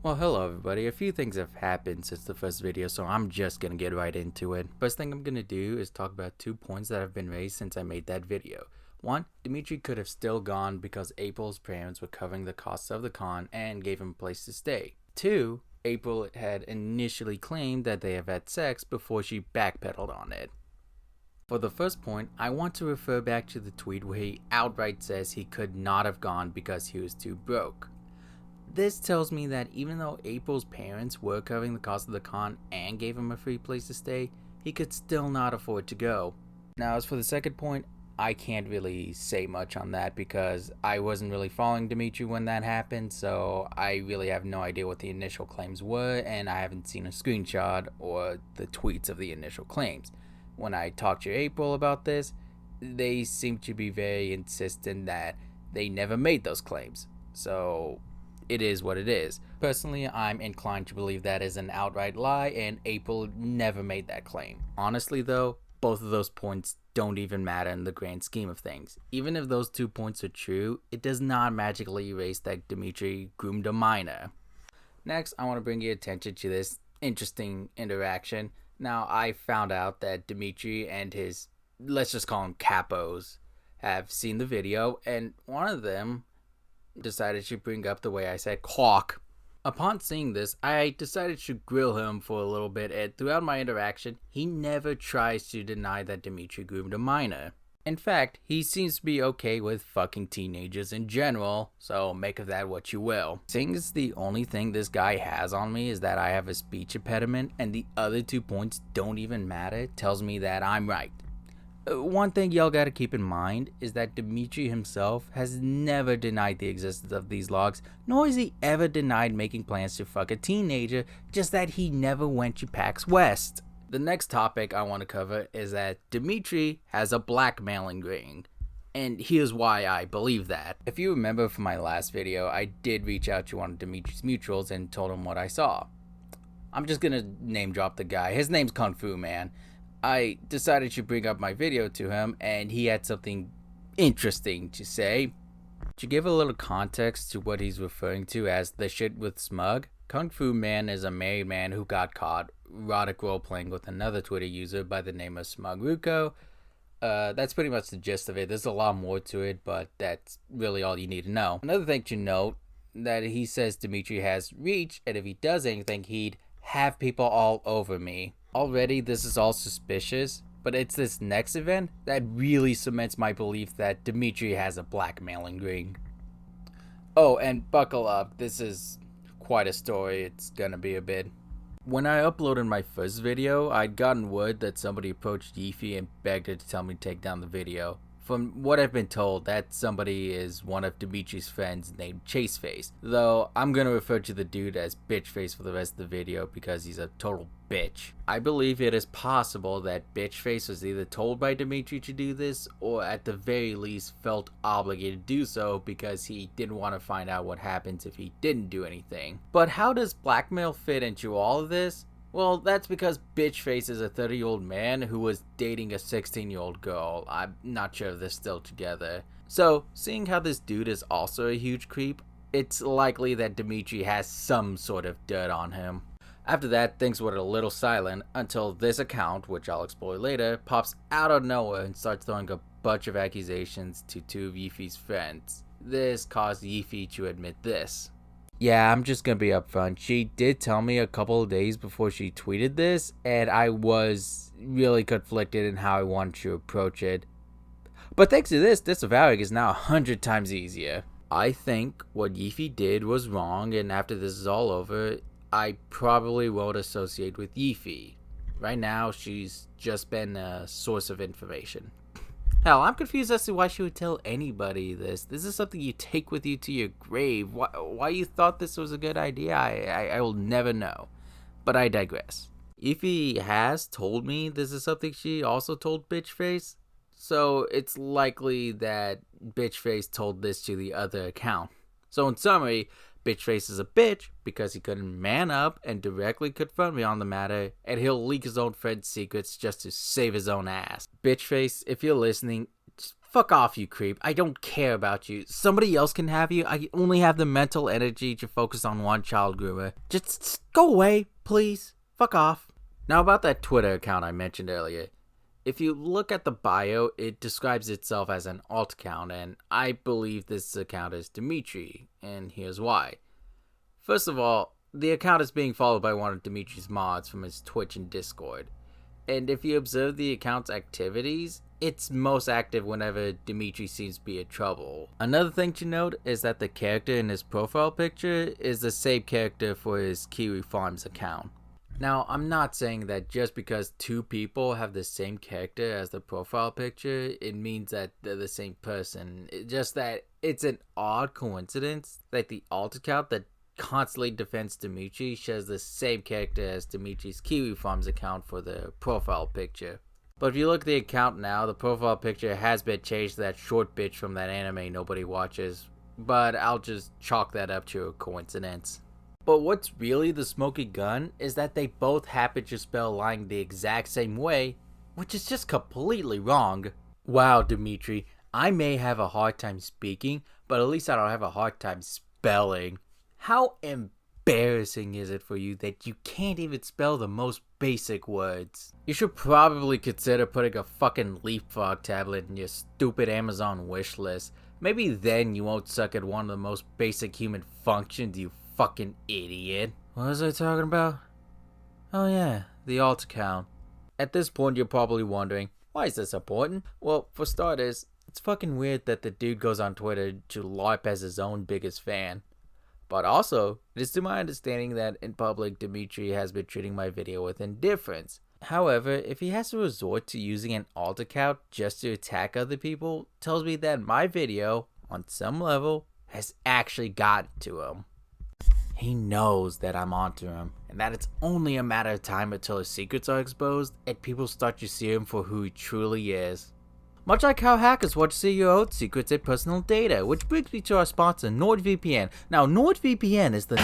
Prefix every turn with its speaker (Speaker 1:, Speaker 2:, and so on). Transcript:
Speaker 1: Well, hello everybody. A few things have happened since the first video, so I'm just gonna get right into it. First thing I'm gonna do is talk about 2 points that have been raised since I made that video. One, Dimitri could have still gone because April's parents were covering the costs of the con and gave him a place to stay. Two, April had initially claimed that they have had sex before she backpedaled on it. For the first point, I want to refer back to the tweet where he outright says he could not have gone because he was too broke. This tells me that even though April's parents were covering the cost of the con and gave him a free place to stay, he could still not afford to go. Now, as for the second point, I can't really say much on that because I wasn't really following Dimitri when that happened, so I really have no idea what the initial claims were, and I haven't seen a screenshot or the tweets of the initial claims. When I talked to April about this, they seem to be very insistent that they never made those claims. So it is what it is. Personally, I'm inclined to believe that is an outright lie and April never made that claim. Honestly though, both of those points don't even matter in the grand scheme of things. Even if those 2 points are true, it does not magically erase that Dimitri groomed a minor. Next, I want to bring your attention to this interesting interaction. Now, I found out that Dimitri and his, let's just call them capos, have seen the video, and one of them decided to bring up the way I said clock. Upon seeing this, I decided to grill him for a little bit, and throughout my interaction, he never tries to deny that Dimitri groomed a minor. In fact, he seems to be okay with fucking teenagers in general, so make of that what you will. Seeing as the only thing this guy has on me is that I have a speech impediment and the other 2 points don't even matter, tells me that I'm right. One thing y'all gotta keep in mind is that Dimitri himself has never denied the existence of these logs, nor has he ever denied making plans to fuck a teenager, just that he never went to PAX West. The next topic I want to cover is that Dimitri has a blackmailing ring, and here's why I believe that. If you remember from my last video, I did reach out to one of Dimitri's mutuals and told him what I saw. I'm just gonna name drop the guy. His name's Kung Fu Man. I decided to bring up my video to him, and he had something interesting to say. To give a little context to what he's referring to as the shit with smug, Kung Fu Man is a married man who got caught erotic role-playing with another Twitter user by the name of SmugRuko. That's pretty much the gist of it. There's a lot more to it, but that's really all you need to know. Another thing to note, that he says Dimitri has reach, and if he does anything, he'd have people all over me. Already, this is all suspicious, but it's this next event that really cements my belief that Dimitri has a blackmailing ring. Oh, and buckle up, this is quite a story, it's gonna be a bit. When I uploaded my first video, I'd gotten word that somebody approached Yifi and begged her to tell me to take down the video. From what I've been told, that somebody is one of Dimitri's friends named Chaseface, though I'm gonna refer to the dude as Bitchface for the rest of the video because he's a total bitch. I believe it is possible that Bitchface was either told by Dimitri to do this, or at the very least felt obligated to do so because he didn't want to find out what happens if he didn't do anything. But how does blackmail fit into all of this? Well, that's because Bitchface is a 30-year-old man who was dating a 16-year-old girl. I'm not sure if they're still together. So, seeing how this dude is also a huge creep, it's likely that Dimitri has some sort of dirt on him. After that, things were a little silent until this account, which I'll explore later, pops out of nowhere and starts throwing a bunch of accusations to 2 of Yifi's friends. This caused Yifi to admit this. Yeah, I'm just gonna be upfront. She did tell me a couple of days before she tweeted this, and I was really conflicted in how I wanted to approach it. But thanks to this disavowing is now 100 times easier. I think what Yifi did was wrong, and after this is all over, I probably won't associate with Yifi. Right now, she's just been a source of information. Hell, I'm confused as to why she would tell anybody this. This is something you take with you to your grave. Why you thought this was a good idea, I will never know. But I digress. Yifi has told me this is something she also told Bitchface, so it's likely that Bitchface told this to the other account. So in summary, Bitchface is a bitch because he couldn't man up and directly confront me on the matter, and he'll leak his own friend's secrets just to save his own ass. Bitchface, if you're listening, just Fuck off, you creep. I don't care about you. Somebody else can have you. I only have the mental energy to focus on one child groomer. Just go away, please. Fuck off. Now about that Twitter account I mentioned earlier. If you look at the bio, it describes itself as an alt account, and I believe this account is Dimitri, and here's why. First of all, the account is being followed by one of Dimitri's mods from his Twitch and Discord. And if you observe the account's activities, it's most active whenever Dimitri seems to be in trouble. Another thing to note is that the character in his profile picture is the same character for his Kiwi Farms account. Now, I'm not saying that just because two people have the same character as the profile picture, it means that they're the same person. It's just that it's an odd coincidence that the alt account that constantly defends Dimitri shares the same character as Dimitri's Kiwi Farms account for the profile picture. But if you look at the account now, the profile picture has been changed to that short bitch from that anime nobody watches, but I'll just chalk that up to a coincidence. But what's really the smoking gun is that they both happen to spell lying the exact same way, which is just completely wrong. Wow, Dimitri, I may have a hard time speaking, but at least I don't have a hard time spelling. How embarrassing is it for you that you can't even spell the most basic words? You should probably consider putting a fucking leapfrog tablet in your stupid Amazon wish list. Maybe then you won't suck at one of the most basic human functions, you fucking idiot. What was I talking about? Oh yeah, the alt account. At this point you're probably wondering, why is this important? Well, for starters, it's fucking weird that the dude goes on Twitter to LARP as his own biggest fan. But also, it is to my understanding that in public, Dimitri has been treating my video with indifference. However, if he has to resort to using an alt account just to attack other people, tells me that my video, on some level, has actually gotten to him. He knows that I'm onto him, and that it's only a matter of time until his secrets are exposed and people start to see him for who he truly is. Much like how hackers want to see your own secrets and personal data, which brings me to our sponsor, NordVPN. Now, NordVPN is the